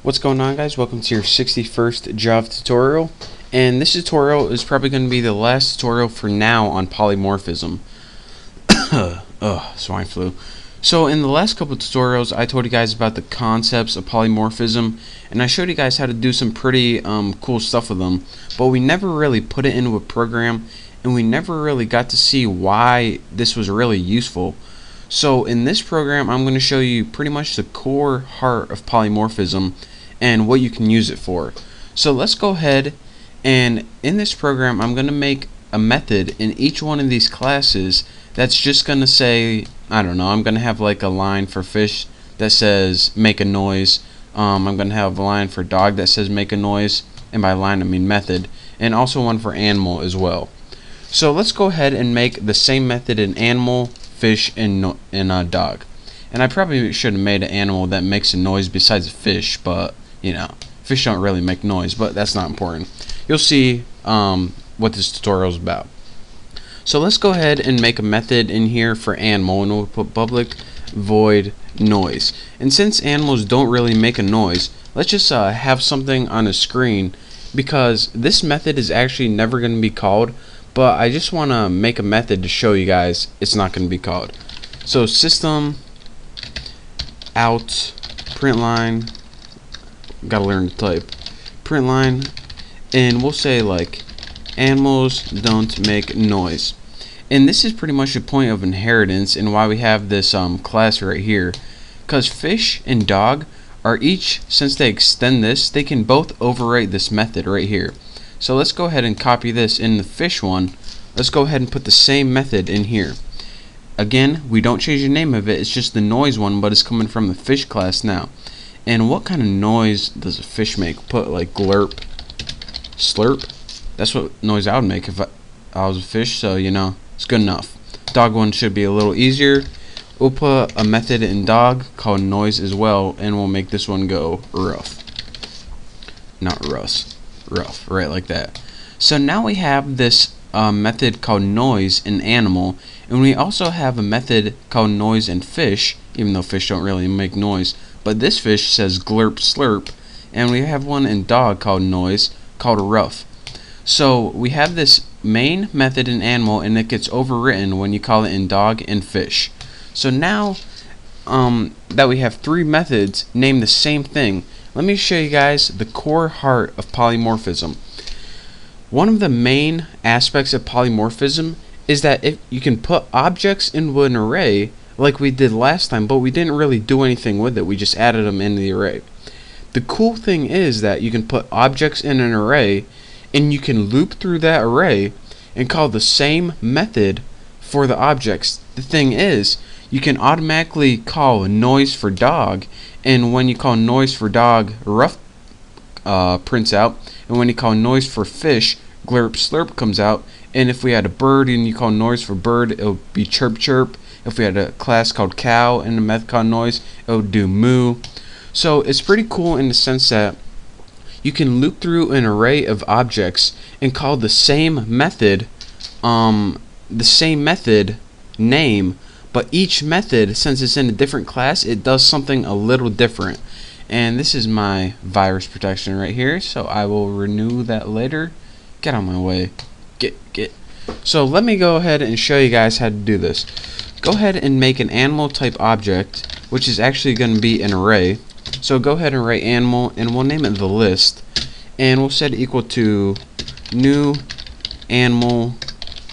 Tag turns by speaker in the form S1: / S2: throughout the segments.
S1: What's going on, guys? Welcome to your 61st Java tutorial, and this tutorial is probably going to be the last tutorial for now on polymorphism. Swine flu. So in the last couple of tutorials I told you guys about the concepts of polymorphism, and I showed you guys how to do some pretty cool stuff with them, but we never really put it into a program, and we never really got to see why this was really useful. So in this program I'm going to show you pretty much the core heart of polymorphism and what you can use it for. So let's go ahead, and in this program I'm going to make a method in each one of these classes that's just going to say, I don't know, I'm going to have like a line for fish that says make a noise. I'm going to have a line for dog that says make a noise, and by line I mean method, and also one for animal as well. So let's go ahead and make the same method in animal, fish, and dog. And I probably should have made an animal that makes a noise besides a fish, but you know, fish don't really make noise, but that's not important. You'll see what this tutorial is about. So let's go ahead and make a method in here for animal, and we'll put public void noise. And since animals don't really make a noise, let's just have something on the screen, because this method is actually never going to be called, but I just want to make a method to show you guys it's not going to be called. So system out print line, gotta learn to type, print line, and we'll say like animals don't make noise. And this is pretty much the point of inheritance and why we have this class right here, because fish and dog are each, since they extend this, they can both overwrite this method right here. So let's go ahead and copy this in the fish one. Let's go ahead and put the same method in here. Again, we don't change the name of it, it's just the noise one, but it's coming from the fish class now. And what kind of noise does a fish make? Put like glurp, slurp. That's what noise I would make if I was a fish, so you know, it's good enough. Dog one should be a little easier. We'll put a method in dog called noise as well, and we'll make this one go rough. Not rust, rough, right like that. So now we have this method called noise in animal, and we also have a method called noise in fish, even though fish don't really make noise, but this fish says glurp slurp, and we have one in dog called noise called rough. So we have this main method in animal, and it gets overwritten when you call it in dog and fish. So now that we have three methods named the same thing, let me show you guys the core heart of polymorphism. One of the main aspects of polymorphism is that if you can put objects into an array like we did last time, but we didn't really do anything with it, we just added them into the array. The cool thing is that you can put objects in an array, and you can loop through that array and call the same method for the objects. The thing is, you can automatically call noise for dog, and when you call noise for dog, rough prints out, and when you call noise for fish, glurp slurp comes out. And if we had a bird and you call noise for bird, it would be chirp chirp. If we had a class called cow and a method called noise, it would do moo. So it's pretty cool in the sense that you can loop through an array of objects and call the same method name, but each method, since it's in a different class, it does something a little different. And this is my virus protection right here, so I will renew that later. Get out of my way. Get. So let me go ahead and show you guys how to do this. Go ahead and make an animal type object, which is actually going to be an array. So go ahead and write animal, and we'll name it the list, and we'll set it equal to new animal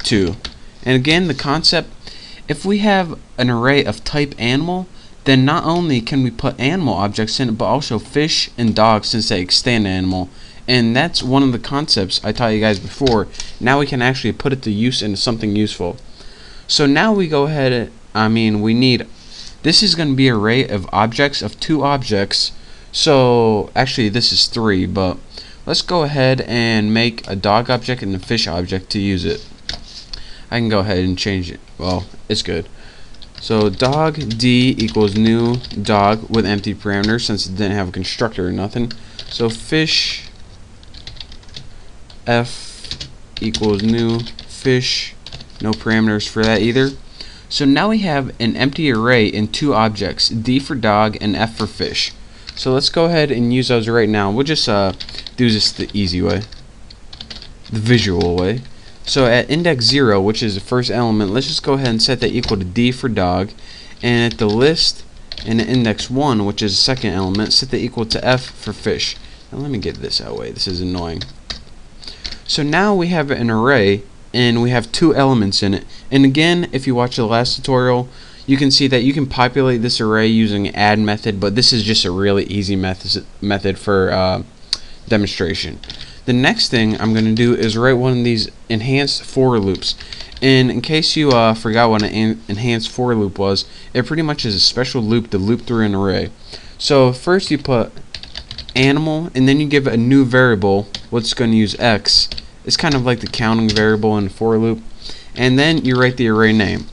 S1: 2. And again, the concept, if we have an array of type animal, then not only can we put animal objects in it, but also fish and dogs, since they extend animal. And that's one of the concepts I taught you guys before. Now we can actually put it to use into something useful. So now we go ahead, this is going to be an array of objects, of 2 objects. So actually this is 3, but let's go ahead and make a dog object and a fish object to use it. I can go ahead and change it. Well, it's good. So dog D equals new dog with empty parameters, since it didn't have a constructor or nothing. So fish F equals new fish, no parameters for that either. So now we have an empty array in 2 objects, D for dog and F for fish. So let's go ahead and use those right now. We'll just do this the easy way, the visual way. So at index 0, which is the first element, let's just go ahead and set that equal to D for dog. And at the list, and at index 1, which is the second element, set that equal to F for fish. Now let me get this out of the way. This is annoying. So now we have an array, and we have 2 elements in it. And again, if you watch the last tutorial, you can see that you can populate this array using add method, but this is just a really easy method for demonstration. The next thing I'm going to do is write one of these enhanced for loops. And in case you forgot what an enhanced for loop was, it pretty much is a special loop to loop through an array. So first you put animal, and then you give it a new variable, what's going to use x. It's kind of like the counting variable in the for loop. And then you write the array name.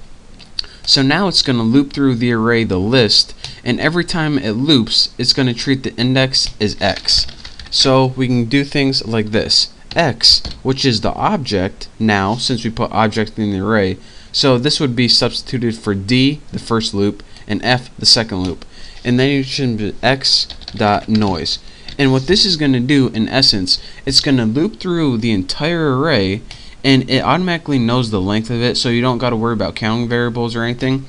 S1: So now it's going to loop through the array, the list, and every time it loops, it's going to treat the index as x. So we can do things like this. X, which is the object now, since we put object in the array, so this would be substituted for D, the first loop, and F, the second loop. And then you should be x dot noise. And what this is going to do, in essence, it's going to loop through the entire array, and it automatically knows the length of it, so you don't got to worry about counting variables or anything.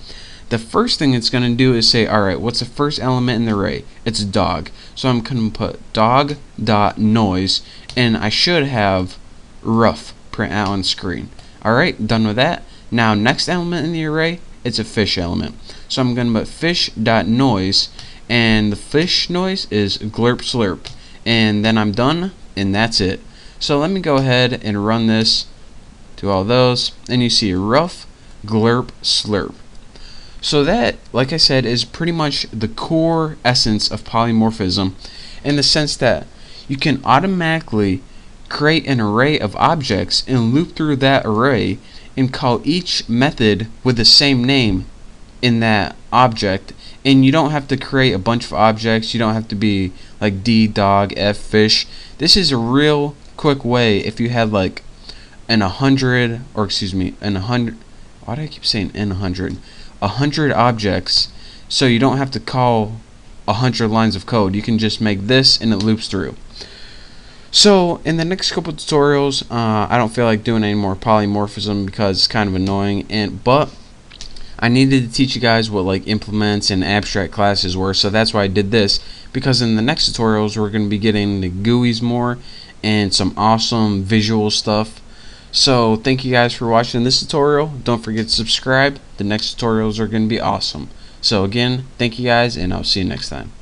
S1: The first thing it's going to do is say, alright, what's the first element in the array? It's dog. So I'm going to put dog dot noise, and I should have rough print out on screen. Alright, done with that. Now next element in the array, it's a fish element. So I'm going to put fish dot noise, and the fish noise is glurp slurp. And then I'm done, and that's it. So let me go ahead and run this to all those, and you see rough glurp slurp. So that, like I said, is pretty much the core essence of polymorphism, in the sense that you can automatically create an array of objects and loop through that array and call each method with the same name in that object, and you don't have to create a bunch of objects. You don't have to be like D dog, F fish. This is a real quick way if you had like an 100, or excuse me, an 100, why do I keep saying n 100? 100 objects, so you don't have to call 100 lines of code. You can just make this and it loops through. So in the next couple tutorials, I don't feel like doing any more polymorphism because it's kind of annoying, but I needed to teach you guys what like implements and abstract classes were, so that's why I did this, because in the next tutorials we're going to be getting the GUIs more and some awesome visual stuff. So thank you guys for watching this tutorial. Don't forget to subscribe. The next tutorials are going to be awesome. So again, thank you guys, and I'll see you next time.